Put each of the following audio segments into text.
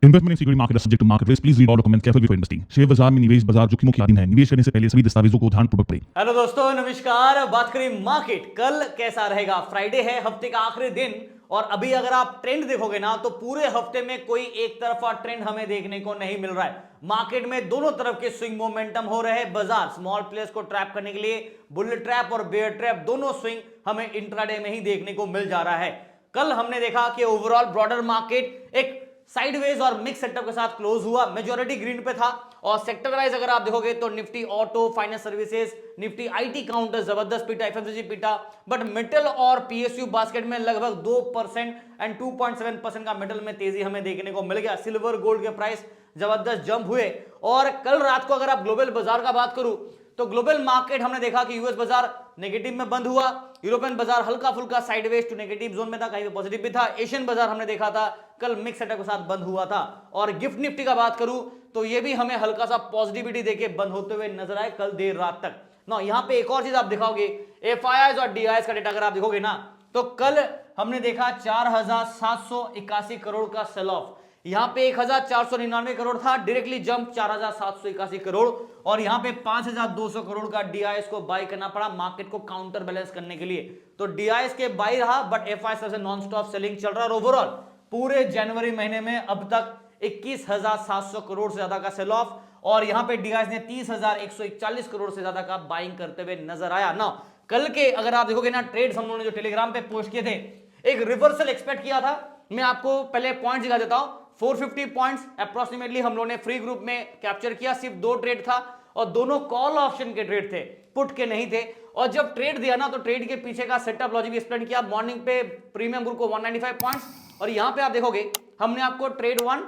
Investment in security market subject to market risk. Please read all documents carefully before investing. Share बाजार में निवेश बाजार जोखिमों के अधीन है। निवेश करने से पहले सभी दस्तावेजों को ध्यानपूर्वक पढ़ें। हेलो दोस्तों, नमस्कार। बात करें मार्केट, कल कैसा रहेगा। फ्राइडे है, हफ्ते का आखिरी दिन, और अभी अगर आप ट्रेंड देखोगे ना तो पूरे हफ्ते में कोई एक तरफा ट्रेंड हमें देखने को नहीं मिल रहा है। मार्केट में दोनों तरफ के स्विंग मोमेंटम हो रहे हैं। बाजार स्मॉल प्लेयर्स को ट्रैप करने के लिए बुल ट्रैप और बेयर ट्रैप दोनों स्विंग हमें इंट्राडे में ही देखने को मिल जा रहा है। कल हमने देखा कि ओवरऑल ब्रॉडर मार्केट एक साइडवेज और मिक्स सेटअप के साथ क्लोज हुआ। मेजॉरिटी ग्रीन पे था, और सेक्टर वाइज अगर आप देखोगे तो Nifty auto, finance services, Nifty IT counter जबरदस्त पीटा, एफएमसीजी पीटा, बट मेटल और पीएसयू बास्केट में लगभग 2% एंड 2.7% का मेटल में तेजी हमें देखने को मिल गया। सिल्वर गोल्ड के प्राइस जबरदस्त जंप हुए। और कल रात को अगर आप ग्लोबल बाजार का बात करूं तो ग्लोबल मार्केट हमने देखा कि यूएस बाजार नेगेटिव में बंद हुआ, यूरोपियन बाजार हल्का फुल्का साइडवेज टू नेगेटिव जोन में था, कहीं पे पॉजिटिव भी था। एशियन बाजार हमने देखा था कल मिक्स सेटअप के साथ बंद हुआ था। और गिफ्ट निफ्टी का बात करूं तो ये भी हमें हल्का सा पॉजिटिविटी देके बंद होते हुए नजर आए कल देर रात तक ना। यहां पे एक और चीज आप दिखाओगे, एफआईआईज और डीआईएस का डेटा अगर आप देखोगे ना तो कल हमने देखा 4781 करोड़ का सेल ऑफ। यहां पे 1499 करोड़ था, डायरेक्टली जंप 4781 करोड़, और यहां पे 5200 करोड़ का डीआईएस को बाय करना पड़ा मार्केट को काउंटर बैलेंस करने के लिए। तो डीआईएस के बाय रहा, बट एफआईआई से नॉन स्टॉप सेलिंग चल रहा है। ओवरऑल पूरे जनवरी महीने में अब तक 21,700 करोड़ से ज्यादा का सेल ऑफ, और यहां पे डीआईएस ने 30,141 करोड़ से ज्यादा का बाइंग करते हुए नजर आया ना। कल के अगर आप देखोगे ना ट्रेड्स हम लोगों ने जो टेलीग्राम पे पोस्ट किए थे, एक रिवर्सल एक्सपेक्ट किया था। मैं आपको पहले पॉइंट दिखा देता हूं। 450 पॉइंट्स अप्रोक्सीमेटली हम लोगों ने फ्री ग्रुप में कैप्चर किया। सिर्फ 2 ट्रेड था, और दोनों कॉल ऑप्शन के ट्रेड थे, पुट के नहीं थे। और जब ट्रेड दिया ना तो ट्रेड के पीछे का सेटअप लॉजिक एक्सप्लेन किया। मॉर्निंग पे प्रीमियम ग्रुप को 195 पॉइंट्स, और यहां पे आप देखोगे हमने आपको ट्रेड 1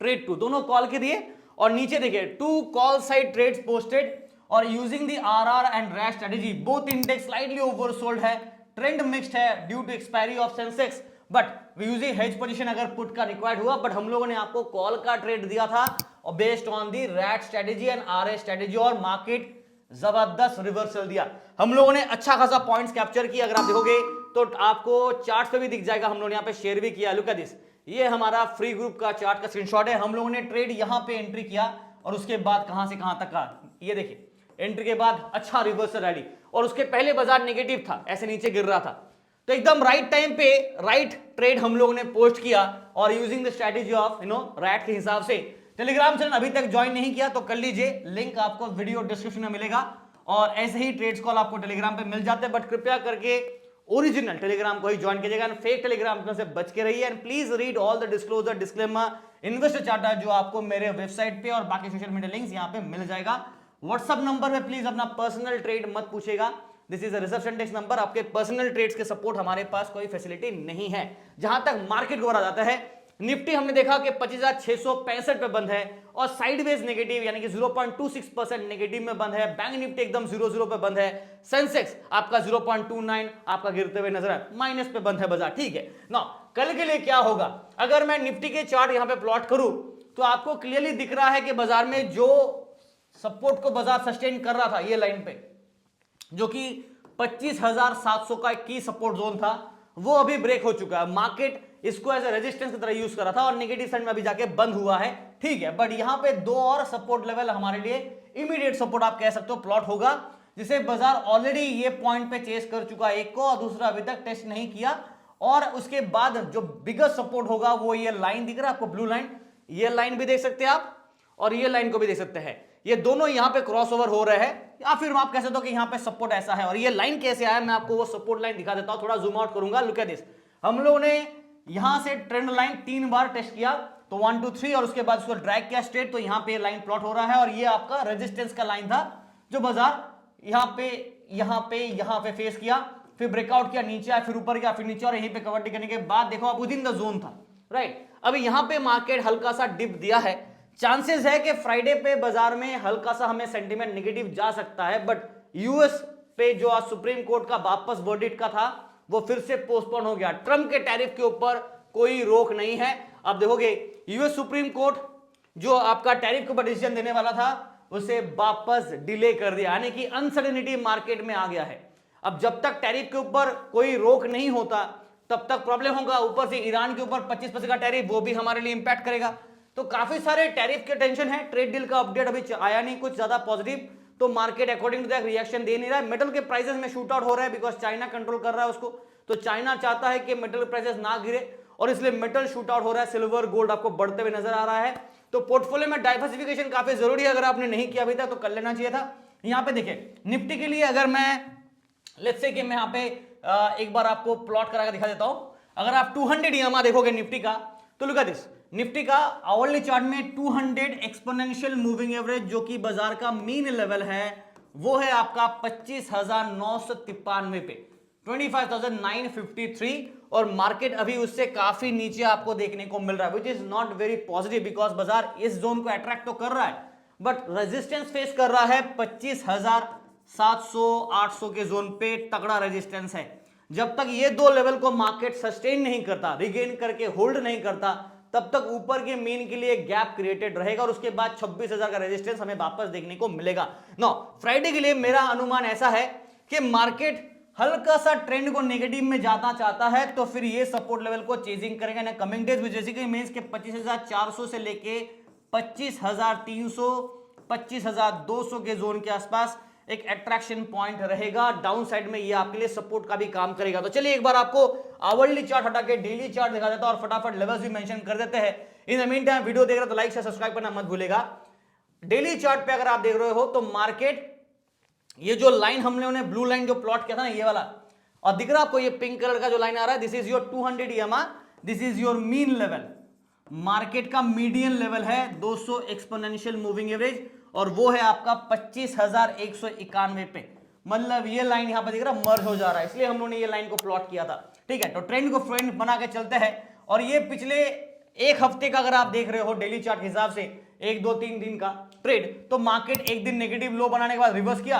ट्रेड 2 दोनों कॉल के दिए, और नीचे देखिए 2 कॉल साइड ट्रेड्स पोस्टेड, और using the RR and rash strategy both index slightly oversold है, ट्रेंड मिक्स्ड है due to expiry of Sensex, but using hedge position अगर पुट का रिक्वायर्ड हुआ, बट हम लोगों ने आपको कॉल का ट्रेड दिया था और based on the rat strategy and RS strategy, और मार्केट जबरदस्त रिवर्सल दिया। हम लोगों ने अच्छा खासा पॉइंट्स कैप्चर किया। अगर आप देखोगे तो आपको चार्ट्स पे भी दिख जाएगा, हम लोगों ने यहाँ पे शेयर भी किया। लुक एट दिस, ये हमारा फ्री ग्रुप का चार्ट का स्क्रीनशॉट है। हम लोगों ने ट्रेड यहां पे एंट्री किया, और उसके बाद कहां से कहां तक का, ये देखिए एंट्री के बाद अच्छा रिवर्सल रैली, और उसके पहले बाजार नेगेटिव था, ऐसे नीचे गिर रहा था। तो एकदम राइट टाइम पे राइट ट्रेड हम लोगों ने पोस्ट किया, और using the strategy of rat के हिसाब से। टेलीग्राम चैनल अभी तक ज्वाइन नहीं किया तो कर लीजिए, लिंक आपको वीडियो डिस्क्रिप्शन में मिलेगा, और ऐसे ही ट्रेड्स कॉल आपको टेलीग्राम पे मिल जाते हैं। बट कृपया करके ओरिजिनल टेलीग्राम को ही ज्वाइन कीजिएगा, फेक टेलीग्राम से बच के रहिए। And please read all the disclosure, disclaimer, investor charter जो आपको मेरे वेबसाइट पे और बाकी सोशल मीडिया लिंक्स यहाँ पे मिल जाएगा। व्हाट्सएप नंबर पे प्लीज अपना पर्सनल ट्रेड मत पूछेगा, this is a reception desk number. आपके पर्सनल ट्रेड्स के सपोर्ट हमारे पास कोई फैसिलिटी नहीं है। जहां तक मार्केट को बोला जाता है, निफ्टी हमने देखा कि 25,665 पे बंद है, और साइडवेज नेगेटिव यानी कि 0.26% नेगेटिव में बंद है। बैंक निफ्टी एकदम 0 पे बंद है। सेंसेक्स आपका 0.29 आपका गिरते हुए नजर है, माइनस पे बंद है बाजार। ठीक है ना। कल के लिए क्या होगा, अगर मैं निफ्टी के चार्ट यहां पे प्लॉट करूं तो आपको क्लियरली दिख रहा है कि बाजार में जो सपोर्ट को बाजार सस्टेन कर रहा था, ये लाइन पे जो कि 25,700 का की सपोर्ट जोन था, वो अभी ब्रेक हो चुका है। मार्केट इसको एज ए रेजिस्टेंस की तरह यूज कर रहा था, और नेगेटिव साइड में अभी जाके बंद हुआ है। ठीक है, बट यहां पे 2 और सपोर्ट लेवल हमारे लिए इमीडिएट सपोर्ट आप कह सकते हो प्लॉट होगा, जिसे बाजार ऑलरेडी ये पॉइंट पे चेस कर चुका है, एक को, और दूसरा अभी तक टेस्ट नहीं किया। और उसके बाद जो बिगेस्ट सपोर्ट होगा वो ये लाइन दिख रहा है आपको, ब्लू लाइन, ये लाइन भी देख सकते हैं आप, और ये लाइन को भी देख सकते हैं। ये दोनों यहां पे क्रॉसओवर हो रहे हैं, या फिर आप कह सकते हो कि यहां पे सपोर्ट ऐसा है। और ये लाइन कैसे आया, मैं आपको वो सपोर्ट लाइन दिखा देता हूं, थोड़ा जूम आउट करूंगा। लुक एट दिस, हम लोगों ने यहां से ट्रेंड लाइन 3 बार टेस्ट किया, तो 1 2 3, और उसके बाद उसको ड्रैग किया स्ट्रेट, तो यहां पे लाइन प्लॉट हो रहा है। और ये आपका रेजिस्टेंस का लाइन था, जो बाजार यहां पे फेस किया, फिर ब्रेकआउट किया, नीचे आया, फिर ऊपर गया, फिर नीचे, और यहीं पे कवर करने के बाद देखो आप विद इन द जोन था, राइट। अभी यहां पे मार्केट हल्का सा डिप दिया है, चांसेस है कि फ्राइडे पे बाजार में हल्का सा हमें सेंटीमेंट नेगेटिव जा सकता है। बट यूएस पे जो आज सुप्रीम कोर्ट का वापस वर्डिक्ट का था, वो फिर से पोस्टपोन हो गया। ट्रम्प के टैरिफ के ऊपर कोई रोक नहीं है। अब देखोगे यूएस सुप्रीम कोर्ट जो आपका टैरिफ के ऊपर डिसीजन देने वाला था, उसे वापस डिले कर दिया, यानी कि अनसर्टेनिटी मार्केट में आ गया है। अब जब तक टैरिफ के ऊपर कोई रोक नहीं होता, तब तक प्रॉब्लम होगा। ऊपर से ईरान के ऊपर 25% का टैरिफ, वो भी हमारे लिए इंपैक्ट करेगा। तो काफी सारे टैरिफ के टेंशन है। ट्रेड डील का अपडेट अभी आया नहीं कुछ ज्यादा पॉजिटिव, तो market according to that reaction दे नहीं रहा है। मेटल के प्राइसेस में शूट आउट हो रहा है बिकॉज चाइना कंट्रोल कर रहा है उसको, तो चाइना चाहता है कि मेटल प्राइसेस ना गिरे और इसलिए मेटल शूट आउट हो रहा है। सिल्वर गोल्ड आपको बढ़ते हुए नजर आ रहा है। तो पोर्टफोलियो में डाइवर्सिफिकेशन काफी जरूरी है, अगर आपने नहीं किया अभी तक तो कर लेना चाहिए था। यहां पे देखिए निफ्टी के लिए अगर मैं लेट्स से कि मैं यहां पे एक बार आपको प्लॉट करा के दिखा देता हूं। अगर आप 200 ईएमआई देखोगे निफ्टी का, तो लुक एट दिस, निफ्टी का आवरली चार्ट में 200 एक्सपोनेंशियल मूविंग एवरेज जो कि बाजार का मीन लेवल है, वो है आपका 25,993 पे, 25,953, और मार्केट अभी उससे काफी नीचे आपको देखने को मिल रहा है, which is not very positive because बाजार इस जोन को अट्रैक्ट तो कर रहा है बट रेजिस्टेंस फेस कर रहा है 25,700-800 के जोन पे, तगड़ा रेजिस्टेंस है। जब तक ये दो लेवल को मार्केट सस्टेन नहीं करता, रिगेन करके होल्ड नहीं करता, तब तक ऊपर के मीन के लिए गैप क्रिएटेड रहेगा और उसके बाद 26,000 का रेजिस्टेंस हमें वापस देखने को मिलेगा। नो, फ्राइडे के लिए मेरा अनुमान ऐसा है कि मार्केट हल्का सा ट्रेंड को नेगेटिव में जाना चाहता है, तो फिर ये सपोर्ट लेवल को चेजिंग करेगा ना कमिंग डेज में, जैसे कि मींस के 25,400 से लेके 25,300 25,200 के जोन के आसपास एक अट्रैक्शन पॉइंट रहेगा। डाउन साइड में ये आपके लिए सपोर्ट का भी काम करेगा। तो चलिए एक बार आपको आवरली चार्ट हटा के डेली चार्ट दिखा देता हूं और फटाफट लेवल्स भी मेंशन कर देते हैं। In the mean time video देख रहे हो तो लाइक शेयर सब्सक्राइब करना मत भूलेगा। डेली चार्ट पे अगर आप देख रहे हो तो मार्केट, ये जो लाइन हमने उन्हें ब्लू लाइन जो प्लॉट किया था ना, ये वाला, और दिख रहा है आपको ये पिंक कलर का जो लाइन आ रहा है, this is your 200 EMA, this is your mean level. Market का मीडियन लेवल है 200 एक्सपोनेंशियल मूविंग एवरेज और वो है आपका 25,191 पे। मतलब ये लाइन यहां पर दिख रहा है मर्ज हो जा रहा है, इसलिए हम लोगों ने ये लाइन को प्लॉट किया था। ठीक है, तो ट्रेंड को फ्रेंड बना के चलते हैं। और ये पिछले एक हफ्ते का अगर आप देख रहे हो डेली चार्ट के हिसाब से, 1 2 3 दिन का ट्रेड, तो मार्केट एक दिन नेगेटिव लो बनाने के बाद रिवर्स किया,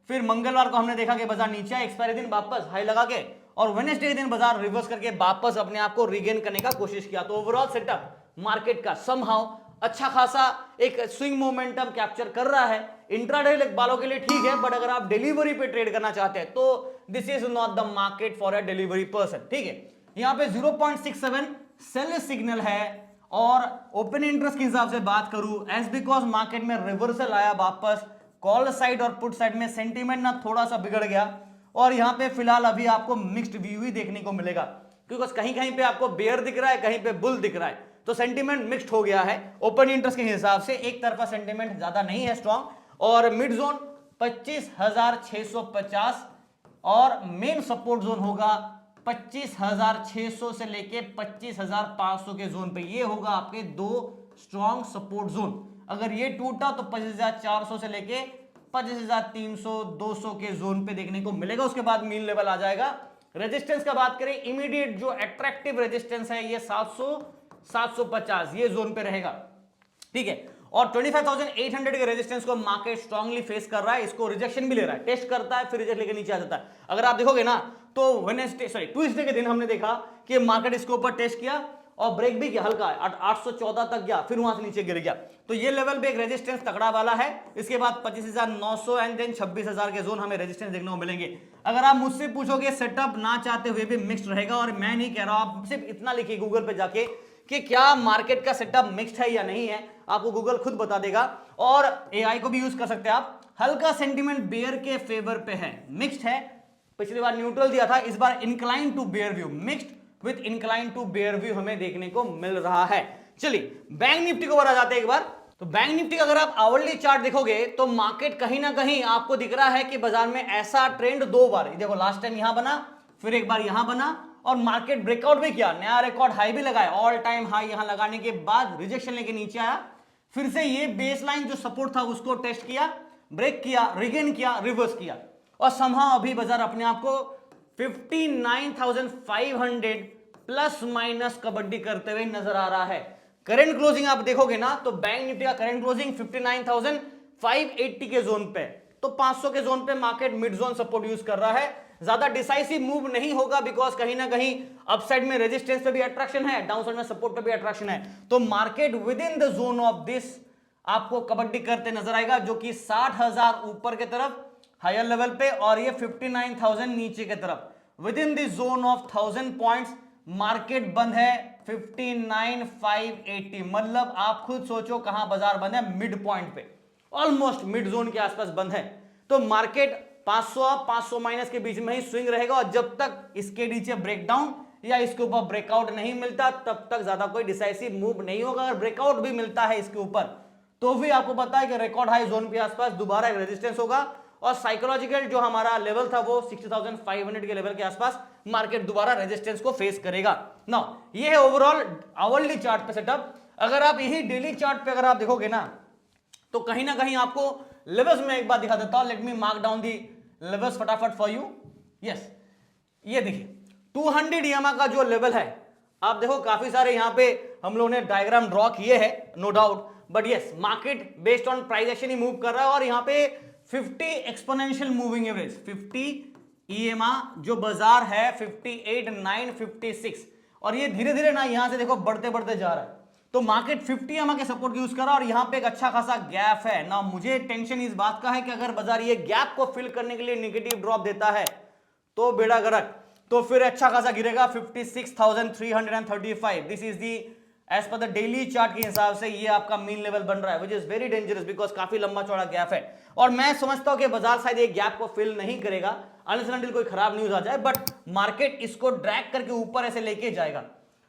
फिर मंगलवार को हमने देखा कि बाजार नीचे आया, एक्सपायरी दिन वापस हाई लगा के, और वेडनेसडे दिन बाजार रिवर्स करके वापस अपने आप को रिगेन करने का कोशिश किया। तो ओवरऑल सेटअप मार्केट का समहाउ अच्छा खासा एक स्विंग मोमेंटम कैप्चर कर रहा है। इंट्राडे वालों के लिए ठीक है, बट अगर आप डिलीवरी पे ट्रेड करना चाहते हैं तो this is not the market for a delivery person. ठीक है, यहां पे 0.67 सेल सिग्नल है और ओपन इंटरेस्ट के हिसाब से बात करूं, एज बिकॉज मार्केट में रिवर्सल आया वापस, कॉल साइड और पुट साइड में सेंटीमेंट ना थोड़ा सा बिगड़ गया और यहां पे फिलहाल अभी आपको मिक्स्ड व्यू ही देखने को मिलेगा, क्योंकि कहीं कहीं पे आपको बेयर दिख रहा है, कहीं पे बुल दिख रहा है, तो सेंटीमेंट मिक्स्ड हो गया है। ओपन इंटरेस्ट के हिसाब से एक तरफा सेंटीमेंट ज्यादा नहीं है स्ट्रॉन्ग, और मिड जोन 25,650 और मेन सपोर्ट जोन होगा 25,600 से लेके 25,500 के जोन पे। ये होगा आपके दो स्ट्रॉन्ग सपोर्ट जोन। अगर ये टूटा तो 25,400 से लेके 25,300 200 के जोन पे देखने को मिलेगा। उसके बाद मीन लेवल आ जाएगा। रेजिस्टेंस का बात करें, इमीडिएट जो अट्रैक्टिव रेजिस्टेंस है ये 700 750 ये जोन पे रहेगा। ठीक है, और 25,800 के रेजिस्टेंस को मार्केट स्ट्रांगली फेस कर रहा है, इसको रिजेक्शन भी ले रहा है, टेस्ट करता है फिर रिजेक्ट लेके नीचे आ जाता है। अगर आप देखोगे ना तो ट्यूसडे के दिन हमने देखा कि मार्केट इसके ऊपर टेस्ट किया और ब्रेक भी किया, हल्का 814 तक गया, फिर वहां से नीचे गिर गया। तो ये लेवल पे एक रेजिस्टेंस तगड़ा वाला है। इसके बाद 25,900 एंड देन 26,000 के जोन हमें रेजिस्टेंस देखने को मिलेंगे। अगर आप मुझसे पूछोगे सेटअप ना चाहते हुए भी मिक्स्ड रहेगा, और मैं नहीं कह रहा हूं, आप सिर्फ इतना लिखिए गूगल पे जाके कि क्या मार्केट का सेटअप मिक्स्ड है या नहीं है, आपको गूगल खुद बता देगा। और एआई को भी यूज कर सकते हैं आप। हल्का सेंटीमेंट बेयर के फेवर पे है, मिक्स्ड है, पिछली बार न्यूट्रल दिया था, इस बार incline to bear view, mixed with incline to bear view हमें देखने को मिल रहा है। चलिए बैंक निफ्टी को बढ़ा जाते हैं एक बार। तो बैंक निफ्टी का अगर आप आवरली चार्ट देखोगे तो मार्केट कहीं ना कहीं आपको दिख रहा है कि बाजार में ऐसा ट्रेंड दो बार, देखो लास्ट टाइम यहां बना, फिर एक बार यहां बना, और मार्केट ब्रेकआउट भी किया, नया रिकॉर्ड हाई भी लगाया, ऑल टाइम हाई यहां लगाने के बाद रिजेक्शन लेके नीचे आया, फिर से ये बेसलाइन जो सपोर्ट था उसको टेस्ट किया, ब्रेक किया, रिगेन किया, रिवर्स किया, और समहाउ अभी बाजार अपने आप को 59,500 प्लस माइनस कबड्डी करते हुए नजर आ रहा है। करंट क्लोजिंग आप देखोगे ना तो बैंक निफ्टी का करंट क्लोजिंग 59,580 के जोन पे, तो 500 के जोन पे market mid zone support use कर रहा है। ज्यादा डिसाइसिव मूव नहीं होगा बिकॉज कहीं ना कहीं अपसाइड में रेजिस्टेंस पे भी अट्रैक्शन है, डाउनसाइड में सपोर्ट पे भी अट्रैक्शन है, तो market with in the zone of this आपको कबड्डी करते नजर आएगा, जो कि 60,000 ऊपर के तरफ हायर लेवल पे और ये 59,000 नीचे के तरफ। With in the zone of 1000 points market बंद है 59,580, मतलब आप खुद सोचो कहां बाजार बंद है, मिड पॉइंट पे, ऑलमोस्ट मिड जोन के आसपास बंद है। तो मार्केट 500 माइनस के बीच में ही स्विंग रहेगा और जब तक इसके नीचे ब्रेकडाउन या इसके ऊपर ब्रेकआउट नहीं मिलता तब तक ज्यादा कोई डिसाइसिव मूव नहीं होगा। अगर ब्रेकआउट भी मिलता है इसके ऊपर तो भी आपको पता है कि रिकॉर्ड हाई जोन के आसपास दोबारा एक रेजिस्टेंस होगा और साइकोलॉजिकल जो हमारा लेवल था वो 60,500 के लेवल के आसपास मार्केट दोबारा रेजिस्टेंस को फेस करेगा। नाउ ये है ओवरऑल आवरली चार्ट पे सेटअप। अगर आप यही डेली चार्ट पे अगर आप देखोगे ना तो कहीं ना कहीं आपको लेवल्स में एक बार दिखा देता हूं। Let me mark down the levels फटाफट फॉर यू। यस, ये देखिए 200 EMA का जो लेवल है, आप देखो काफी सारे यहां पे हम लोगों ने डायग्राम ड्रॉ किए हैं, no doubt, but yes market based on price action ही मूव कर रहा है और यहां पे 50 एक्सपोनेंशियल मूविंग एवरेज 50 EMA जो बाजार है 58,956 और ये धीरे धीरे ना यहां से देखो बढ़ते बढ़ते जा रहा है। तो मार्केट 50 EMA के सपोर्ट यूज कर रहा है और यहां पे एक अच्छा खासा गैप है ना। मुझे टेंशन इस बात का है कि अगर बाजार ये गैप को फिल करने के लिए नेगेटिव ड्रॉप देता है तो बेड़ा गर्क, तो फिर अच्छा खासा गिरेगा 56,335। दिस इज दी एज पर द डेली चार्ट के हिसाब से ये आपका मीन लेवल बन रहा है which is very dangerous because काफी लंबा चौड़ा गैप है और मैं समझता हूं कि बाजार शायद ये गैप को फिल नहीं करेगा अनलेस अनटिल कोई खराब न्यूज आ जाए, बट मार्केट इसको ड्रैग करके ऊपर ऐसे लेके जाएगा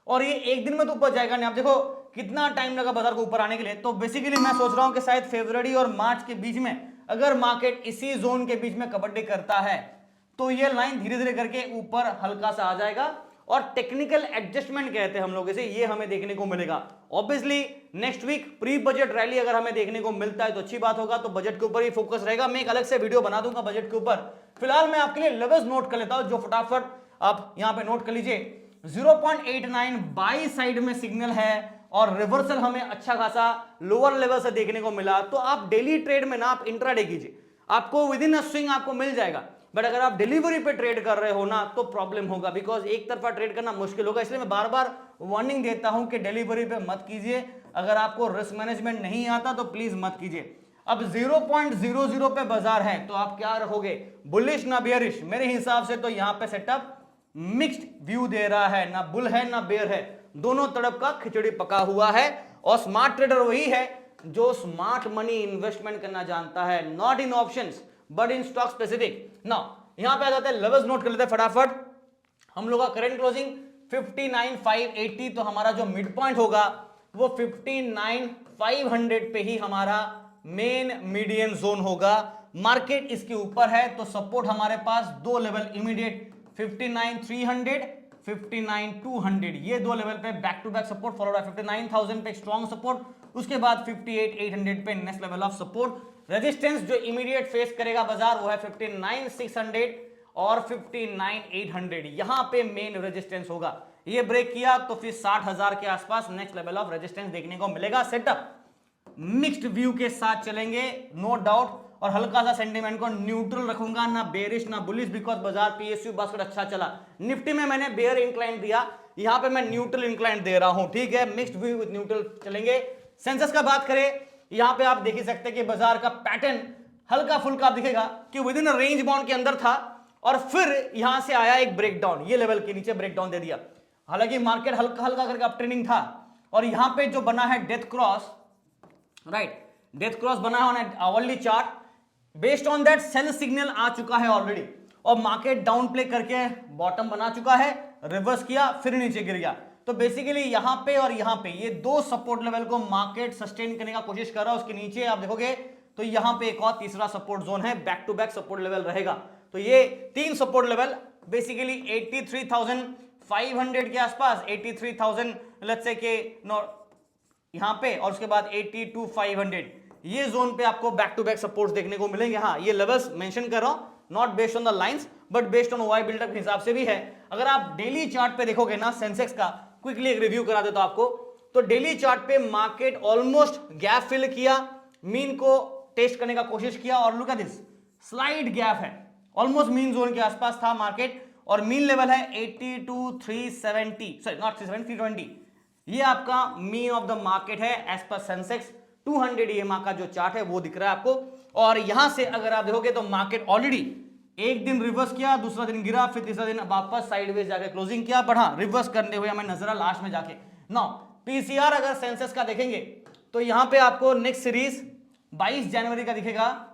और ये एक दिन में तो ऊपर जाएगा नहीं। आप देखो कितना टाइम लगा बाजार को ऊपर आने के लिए। तो बेसिकली मैं सोच रहा हूं कि शायद फरवरी और मार्च के बीच में अगर मार्केट इसी जोन के बीच में कबड्डी करता है तो ये लाइन धीरे धीरे करके ऊपर हल्का सा आ जाएगा और टेक्निकल एडजस्टमेंट कहते हैं हम लोग इसे, ये हमें देखने को मिलेगा। Obviously next week pre budget rally अगर हमें देखने को मिलता है तो अच्छी बात होगा, तो बजट के ऊपर ही फोकस रहेगा। मैं एक अलग से वीडियो बना दूंगा बजट के ऊपर। फिलहाल मैं आपके लिए लेवल्स नोट कर लेता हूं जो फटाफट आप यहां पे नोट कर लीजिए। 0.89 बाई साइड में सिग्नल है और रिवर्सल हमें अच्छा खासा लोअर लेवल से देखने को मिला। तो आप डेली ट्रेड में ना आप इंट्राडे कीजिए, आपको विद इन अ स्विंग आपको मिल जाएगा, बट अगर आप डिलीवरी पे ट्रेड कर रहे हो ना तो प्रॉब्लम होगा बिकॉज एक तरफा ट्रेड करना मुश्किल होगा। इसलिए मैं बार बार वार्निंग देता हूं कि डिलीवरी पे मत कीजिए। अगर आपको रिस्क मैनेजमेंट नहीं आता तो प्लीज मत कीजिए। अब 0.00 पे बाजार है तो आप क्या रखोगे, बुलिश ना बेयरिश? मेरे हिसाब से तो यहां पे सेटअप मिक्स्ड व्यू दे रहा है, ना बुल है ना बेयर है, दोनों तरफ का खिचड़ी पका हुआ है। और स्मार्ट ट्रेडर वही है जो स्मार्ट मनी इन्वेस्टमेंट करना जानता है, not in options but in stock specific. Now यहां पे आ जाते हैं लेवल्स नोट कर लेते हैं फटाफट। हम लोग का करंट क्लोजिंग 59,580, तो हमारा जो मिड पॉइंट होगा वो 59,500 पे ही हमारा मेन मीडियन जोन होगा। मार्केट इसके ऊपर है तो सपोर्ट हमारे पास दो लेवल इमीडिएट 59,300 59,200, ये दो लेवल पे back to back support, followed by 59,000 पे स्ट्रॉन्ग सपोर्ट, उसके बाद 58,800 पे next level of support. Resistance जो इमीडिएट फेस करेगा बाजार वो है 59,600 और 59,800, यहां पे मेन रेजिस्टेंस होगा। ये ब्रेक किया तो फिर 60,000 के आसपास नेक्स्ट लेवल ऑफ रेजिस्टेंस देखने को मिलेगा। सेटअप मिक्स्ड व्यू के साथ चलेंगे नो डाउट, और हल्का सा सेंटीमेंट को न्यूट्रल रखूंगा, ना बेरिश ना बुलिश, बिकॉज बाजार पीएसयू बास्केट अच्छा चला। निफ्टी में मैंने बेयर इंक्लाइन दिया, यहां पे मैं न्यूट्रल इंक्लाइन दे रहा हूं, ठीक है। मिक्स्ड व्यू विद न्यूट्रल चलेंगे। सेंसेक्स का बात करें, यहां पे आप देख ही सकते हैं कि बाजार का पैटर्न हल्का फुल्का दिखेगा कि विद इन रेंज बाउंड के अंदर था और फिर यहां से आया एक ब्रेकडाउन, ये लेवल के नीचे ब्रेकडाउन दे दिया। हालांकि मार्केट हल्का हल्का करके अप ट्रेंडिंग था और यहां पे जो बना है death cross, right, death cross बना है hourly chart, based on that sell signal आ चुका है ऑलरेडी और मार्केट डाउन प्ले करके बॉटम बना चुका है, रिवर्स किया फिर नीचे गिर गया। तो बेसिकली यहां पे और यहां पे ये दो सपोर्ट लेवल को मार्केट सस्टेन करने का कोशिश कर रहा है। उसके नीचे आप देखोगे तो यहां पे एक और तीसरा सपोर्ट जोन है, back to back support level रहेगा। तो ये तीन सपोर्ट लेवल बेसिकली 83,500 के आसपास, 83,000 लेट्स से के यहां पे, और उसके बाद 82,500, ये जोन पे आपको बैक टू बैक सपोर्ट्स देखने को मिलेंगे। हाँ, ये लेवल्स मेंशन कर रहा हूं, not based on the lines but based on Y buildup के हिसाब से भी है। अगर आप डेली चार्ट पे देखोगे ना सेंसेक्स का, क्विकली एक रिव्यू करा देता हूं आपको, तो डेली चार्ट पे मार्केट ऑलमोस्ट गैप फिल किया, मीन को टेस्ट करने का कोशिश किया और look at this slide gap है, ऑलमोस्ट मीन जोन के आसपास था मार्केट और मीन लेवल है 82,370, सॉरी नॉट 320, ये आपका मीन ऑफ द मार्केट है एज पर सेंसेक्स। 200 EMA का जो चार्ट है वो दिख रहा है आपको, और यहां से अगर आप देखोगे तो मार्केट ऑलरेडी एक दिन रिवर्स किया, दूसरा दिन गिरा, फिर तीसरा दिन वापस साइडवेज जाके क्लोजिंग किया, बट हाँ रिवर्स करने हुए हमें नजर आ लास्ट में जाके। नाउ पीसीआर अगर सेंसेक्स का देखेंगे तो यहां पे आपको नेक्स्ट सीरीज 22 जनवरी का दिखेगा,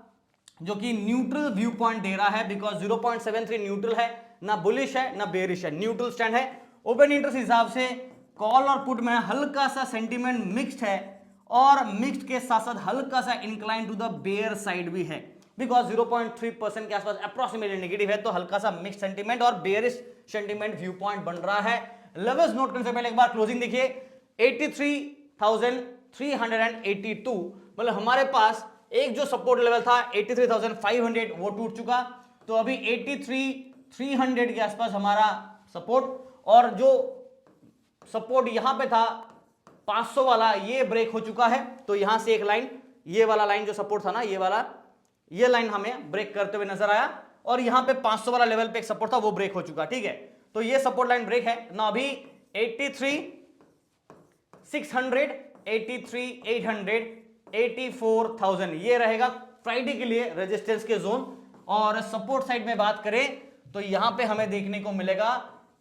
जो कि न्यूट्रल व्यू पॉइंट दे रहा है, बिकॉज 0.73 न्यूट्रल है, ना बुलिश है ना बेरिश है, न्यूट्रल स्टैंड है। ओपन इंटरेस्ट हिसाब से कॉल और पुट में हल्का सा सेंटीमेंट मिक्स्ड है, और मिक्स्ड के साथ साथ हल्का सा incline to the bear side भी है, बिकॉज 0.3% के आसपास अप्रोक्सीमेटली नेगेटिव है, तो हल्का सा मिक्स्ड सेंटीमेंट और बेयरिश सेंटीमेंट व्यू पॉइंट बन रहा है। लेवल्स नोट करने से पहले एक बार क्लोजिंग देखिए, 83,382, मतलब हमारे पास एक जो सपोर्ट लेवल था 83,500 वो टूट चुका, तो अभी 83,300 के आसपास हमारा सपोर्ट, और जो सपोर्ट यहां पे था 500 वाला ये ब्रेक हो चुका है, तो यहां से एक लाइन, ये वाला लाइन जो सपोर्ट था ना, ये वाला, ये लाइन हमें ब्रेक करते हुए नजर आया, और यहां पे 500 वाला लेवल पे एक सपोर्ट था वो ब्रेक हो चुका, ठीक है। तो ये सपोर्ट लाइन ब्रेक है ना, अभी 83,600, 83,800, 84,000 ये रहेगा फ्राइडे के लिए रेजिस्टेंस के जोन। और सपोर्ट साइड में बात करें तो यहां पे हमें देखने को मिलेगा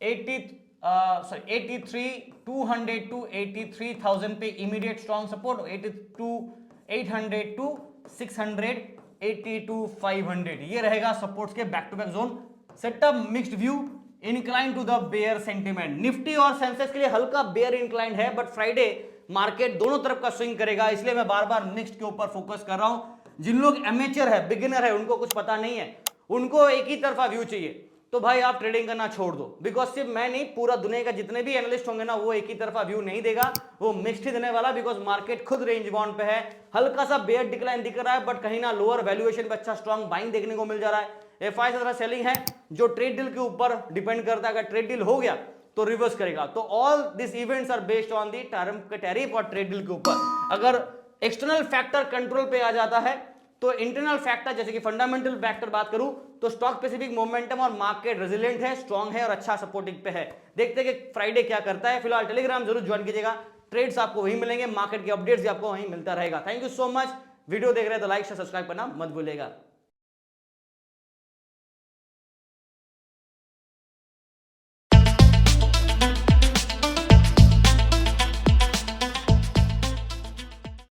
83,200 टू 83,000 पे इमीडिएट स्ट्रॉन्ग सपोर्ट, 82,800 टू 600, 82,500 ये रहेगा सपोर्ट्स के back to back zone. Setup mixed view, incline to the bear sentiment. Nifty और सेंसेक्स के लिए हल्का बेयर इंक्लाइन है, बट फ्राइडे मार्केट दोनों तरफ का स्विंग करेगा, इसलिए मैं बार बार मिक्स्ड के ऊपर फोकस कर रहा हूं। जिन लोग एमेचर है, बिगिनर है, उनको कुछ पता नहीं है, उनको एक ही तरफा व्यू चाहिए, तो भाई आप ट्रेडिंग करना छोड़ दो, बिकॉज सिर्फ मैं नहीं, पूरा दुनिया का जितने भी एनालिस्ट होंगे ना, वो एक ही तरफा व्यू नहीं देगा, वो मिक्स्ड ही देने वाला, बिकॉज मार्केट खुद रेंज बाउंड पे है। हल्का सा बेयर डिक्लाइन दिख रहा है, बट कहीं ना लोअर वैल्यूएशन पे अच्छा स्ट्रॉन्ग बाइंग देखने को मिल जा रहा है। एफआई से सेलिंग है, जो ट्रेड डील के ऊपर डिपेंड करता है, अगर ट्रेड डील हो गया तो रिवर्स करेगा। तो all this events are based on the tariff और ट्रेड डील के ऊपर। अगर एक्सटर्नल फैक्टर कंट्रोल पे आ जाता है, तो इंटरनल फैक्टर जैसे कि फंडामेंटल फैक्टर बात करूं तो स्टॉक स्पेसिफिक मोमेंटम और मार्केट रेजिलिएंट है, स्ट्रांग है और अच्छा सपोर्टिंग पे है। देखते हैं कि फ्राइडे क्या करता है। फिलहाल टेलीग्राम जरूर ज्वाइन कीजिएगा, ट्रेड्स आपको वहीं मिलेंगे, मार्केट के अपडेट्स भी आपको वहीं मिलता रहेगा। Thank you so much. Video देख रहे हैं तो लाइक से सब्सक्राइब करना मत भूलिएगा।